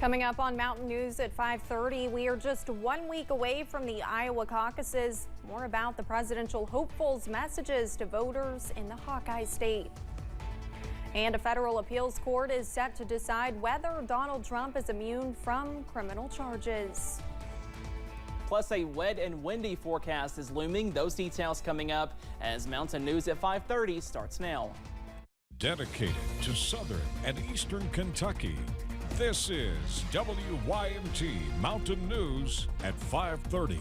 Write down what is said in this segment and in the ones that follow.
Coming up on Mountain News at 5:30, we are just 1 week away from the Iowa caucuses. More about the presidential hopefuls' messages to voters in the Hawkeye state. And a federal appeals court is set to decide whether Donald Trump is immune from criminal charges. Plus, a wet and windy forecast is looming. Those details coming up as Mountain News at 5:30 starts now. Dedicated to Southern and Eastern Kentucky, this is WYMT Mountain News at 5:30.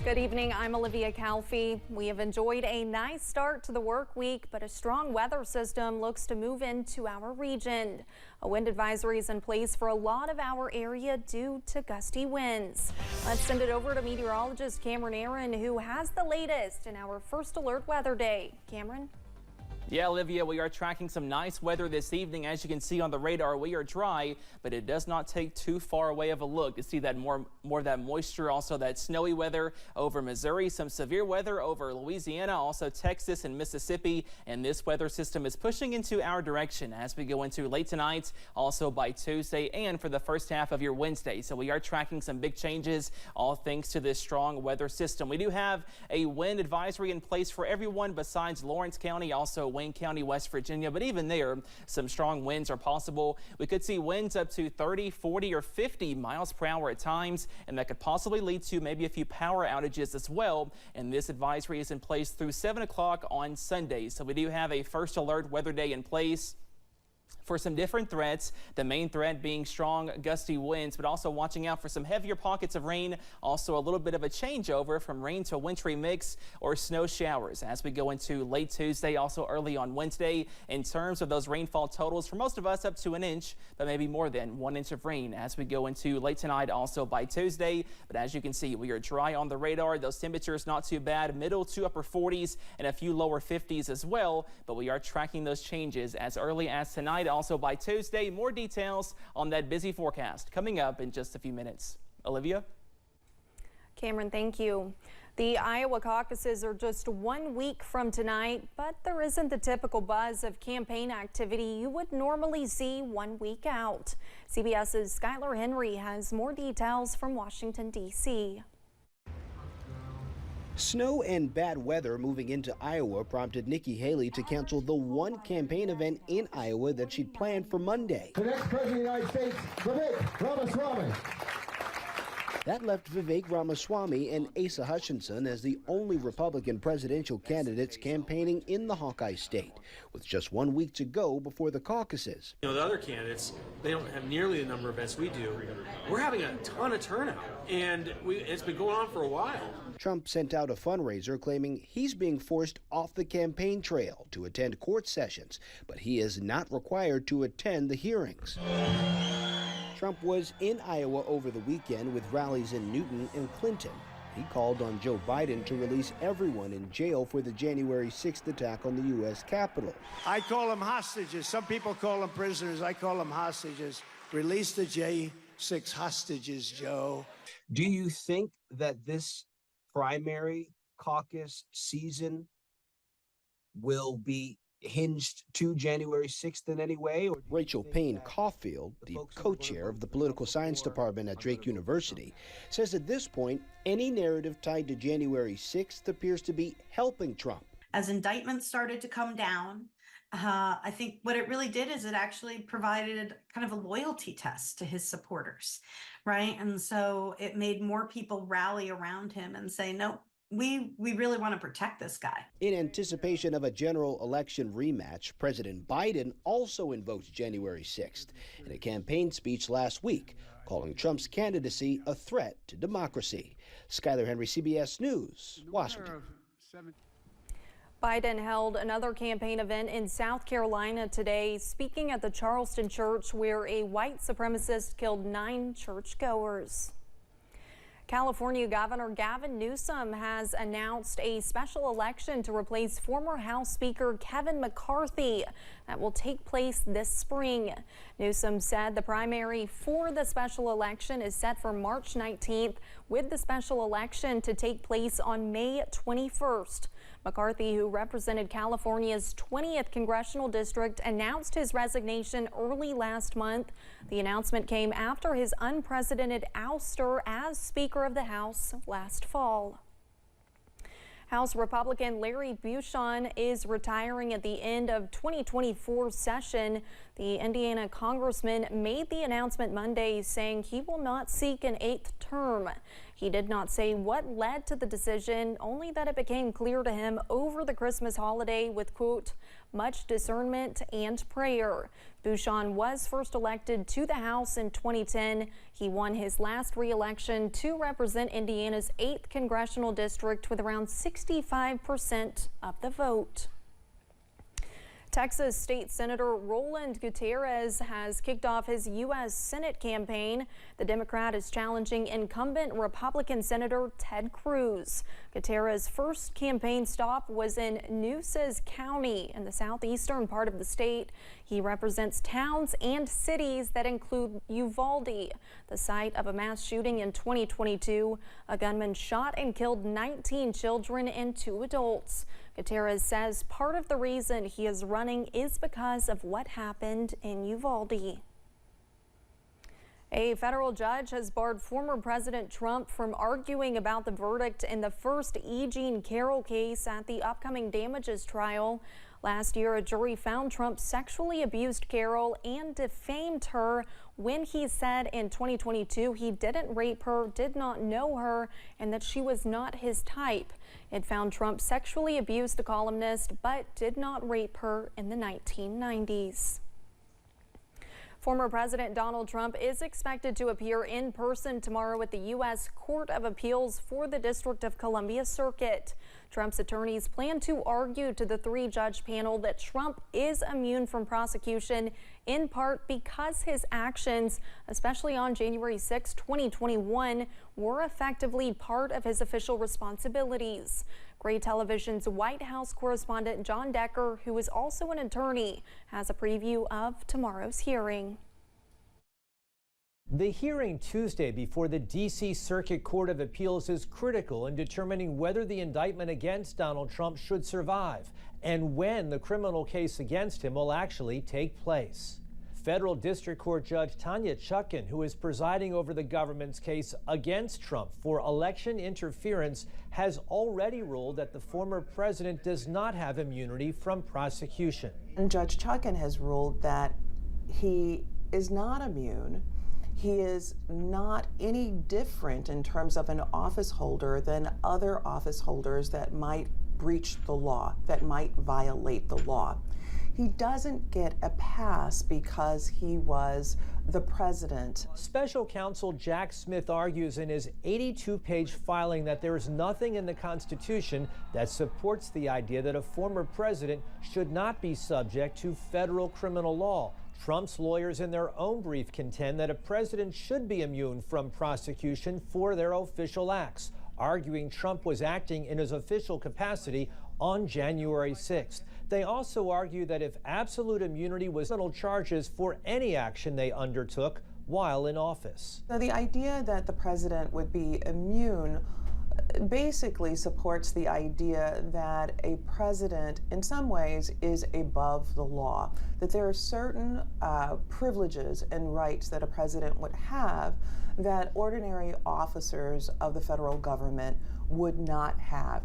Good evening, I'm Olivia Calfee. We have enjoyed a nice start to the work week, but a strong weather system looks to move into our region. A wind advisory is in place for a lot of our area due to gusty winds. Let's send it over to meteorologist Cameron Aaron, who has the latest in our first alert weather day. Cameron? Yeah, Olivia, we are tracking some nice weather this evening. As you can see on the radar, we are dry, but it does not take too far away of a look to see that more of that moisture, also that snowy weather over Missouri, some severe weather over Louisiana, also Texas and Mississippi. And this weather system is pushing into our direction as we go into late tonight, also by Tuesday and for the first half of your Wednesday. So we are tracking some big changes, all thanks to this strong weather system. We do have a wind advisory in place for everyone besides Lawrence County, also Wayne County, West Virginia, but even there, some strong winds are possible. We could see winds up to 30, 40, or 50 miles per hour at times, and that could possibly lead to maybe a few power outages as well. And this advisory is in place through 7 o'clock on Sunday. So we do have a first alert weather day in place for some different threats, the main threat being strong gusty winds, but also watching out for some heavier pockets of rain, also a little bit of a changeover from rain to a wintry mix or snow showers as we go into late Tuesday, also early on Wednesday. In terms of those rainfall totals, for most of us up to an inch, but maybe more than 1 inch of rain as we go into late tonight, also by Tuesday. But as you can see, we are dry on the radar. Those temperatures not too bad, middle to upper 40s and a few lower 50s as well, but we are tracking those changes as early as tonight. Also by Tuesday, more details on that busy forecast coming up in just a few minutes. Olivia? Cameron, thank you. The Iowa caucuses are just 1 week from tonight, but there isn't the typical buzz of campaign activity you would normally see 1 week out. CBS's Skylar Henry has more details from Washington, D.C. Snow and bad weather moving into Iowa prompted Nikki Haley to cancel the one campaign event in Iowa that she'd planned for Monday. The next president of the United States, Vivek Ramaswamy. That left Vivek Ramaswamy and Asa Hutchinson as the only Republican presidential candidates campaigning in the Hawkeye state, with just 1 week to go before the caucuses. You know, the other candidates, they don't have nearly the number of events we do. We're having a ton of turnout, and it's been going on for a while. Trump sent out a fundraiser claiming he's being forced off the campaign trail to attend court sessions, but he is not required to attend the hearings. Trump was in Iowa over the weekend with rallies in Newton and Clinton. He called on Joe Biden to release everyone in jail for the January 6th attack on the U.S. Capitol. I call them hostages. Some people call them prisoners. I call them hostages. Release the J6 hostages, Joe. Do you think that this primary caucus season will be hinged to January 6th in any way? Rachel Payne Caulfield, the co-chair of the political science department at Drake University, says at this point, any narrative tied to January 6th appears to be helping Trump. As indictments started to come down, I think what it really did is it actually provided kind of a loyalty test to his supporters, right? And so it made more people rally around him and say, no, we really want to protect this guy. In anticipation of a general election rematch, President Biden also invoked January 6th in a campaign speech last week, calling Trump's candidacy a threat to democracy. Skylar Henry, CBS News, Washington. Biden held another campaign event in South Carolina today, speaking at the Charleston church where a white supremacist killed 9 churchgoers. California Governor Gavin Newsom has announced a special election to replace former House Speaker Kevin McCarthy that will take place this spring. Newsom said the primary for the special election is set for March 19th, with the special election to take place on May 21st. McCarthy, who represented California's 20th congressional district, announced his resignation early last month. The announcement came after his unprecedented ouster as Speaker of the House last fall. House Republican Larry Bucshon is retiring at the end of 2024 session. The Indiana congressman made the announcement Monday, saying he will not seek an 8th term. He did not say what led to the decision, only that it became clear to him over the Christmas holiday with, quote, much discernment and prayer. Bucshon was first elected to the House in 2010. He won his last re-election to represent Indiana's 8th congressional district with around 65% of the vote. Texas State Senator Roland Gutierrez has kicked off his U.S. Senate campaign. The Democrat is challenging incumbent Republican Senator Ted Cruz. Gutierrez's first campaign stop was in Nueces County in the southeastern part of the state. He represents towns and cities that include Uvalde, the site of a mass shooting in 2022. A gunman shot and killed 19 children and 2 adults. Gutierrez says part of the reason he is running is because of what happened in Uvalde. A federal judge has barred former President Trump from arguing about the verdict in the first E. Jean Carroll case at the upcoming damages trial. Last year, a jury found Trump sexually abused Carroll and defamed her when he said in 2022 he didn't rape her, did not know her, and that she was not his type. It found Trump sexually abused the columnist but did not rape her in the 1990s. Former President Donald Trump is expected to appear in person tomorrow at the U.S. Court of Appeals for the District of Columbia Circuit. Trump's attorneys plan to argue to the 3-judge panel that Trump is immune from prosecution, in part because his actions, especially on January 6, 2021, were effectively part of his official responsibilities. Gray Television's White House correspondent John Decker, who is also an attorney, has a preview of tomorrow's hearing. The hearing Tuesday before the D.C. Circuit Court of Appeals is critical in determining whether the indictment against Donald Trump should survive and when the criminal case against him will actually take place. Federal District Court Judge Tanya Chutkan, who is presiding over the government's case against Trump for election interference, has already ruled that the former president does not have immunity from prosecution. And Judge Chutkan has ruled that he is not immune. He is not any different in terms of an office holder than other office holders that might breach the law, that might violate the law. He doesn't get a pass because he was the president. Special counsel Jack Smith argues in his 82-page filing that there is nothing in the Constitution that supports the idea that a former president should not be subject to federal criminal law. Trump's lawyers in their own brief contend that a president should be immune from prosecution for their official acts, arguing Trump was acting in his official capacity on January 6th. They also argue that if absolute immunity was criminal charges for any action they undertook while in office. So the idea that the president would be immune basically supports the idea that a president in some ways is above the law, that there are certain privileges and rights that a president would have that ordinary officers of the federal government would not have.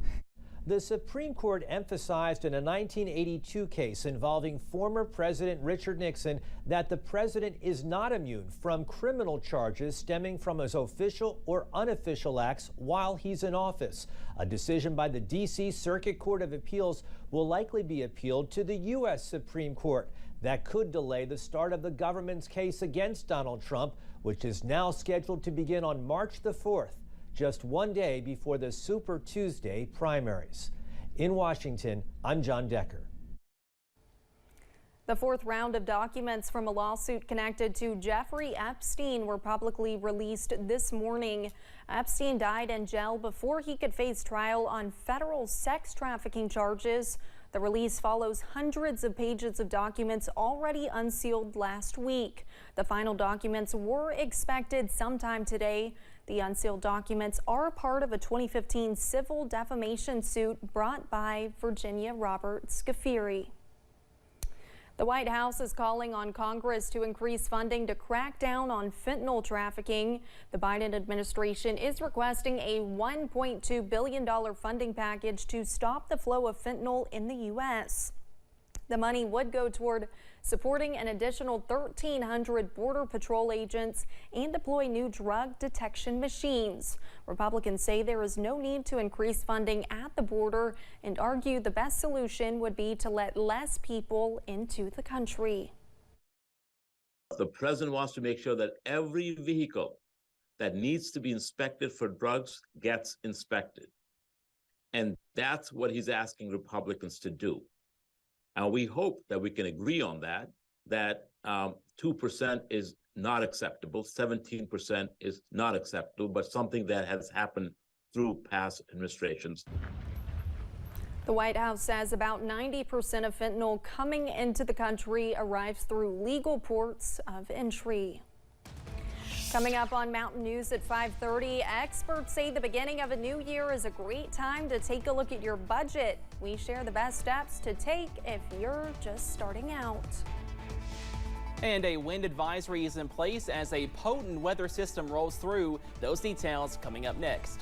The Supreme Court emphasized in a 1982 case involving former President Richard Nixon that the president is not immune from criminal charges stemming from his official or unofficial acts while he's in office. A decision by the D.C. Circuit Court of Appeals will likely be appealed to the U.S. Supreme Court. That could delay the start of the government's case against Donald Trump, which is now scheduled to begin on March the 4th. Just one day before the Super Tuesday primaries. In Washington, I'm John Decker. The 4th round of documents from a lawsuit connected to Jeffrey Epstein were publicly released this morning. Epstein died in jail before he could face trial on federal sex trafficking charges. The release follows hundreds of pages of documents already unsealed last week. The final documents were expected sometime today. The unsealed documents are part of a 2015 civil defamation suit brought by Virginia Robert Scafuri. The White House is calling on Congress to increase funding to crack down on fentanyl trafficking. The Biden administration is requesting a $1.2 billion funding package to stop the flow of fentanyl in the U.S. The money would go toward supporting an additional 1,300 Border Patrol agents and deploy new drug detection machines. Republicans say there is no need to increase funding at the border and argue the best solution would be to let less people into the country. The president wants to make sure that every vehicle that needs to be inspected for drugs gets inspected. And that's what he's asking Republicans to do. And we hope that we can agree on that 2% is not acceptable, 17% is not acceptable, but something that has happened through past administrations. The White House says about 90% of fentanyl coming into the country arrives through legal ports of entry. Coming up on Mountain News at 5:30, experts say the beginning of a new year is a great time to take a look at your budget. We share the best steps to take if you're just starting out. And a wind advisory is in place as a potent weather system rolls through. Those details coming up next.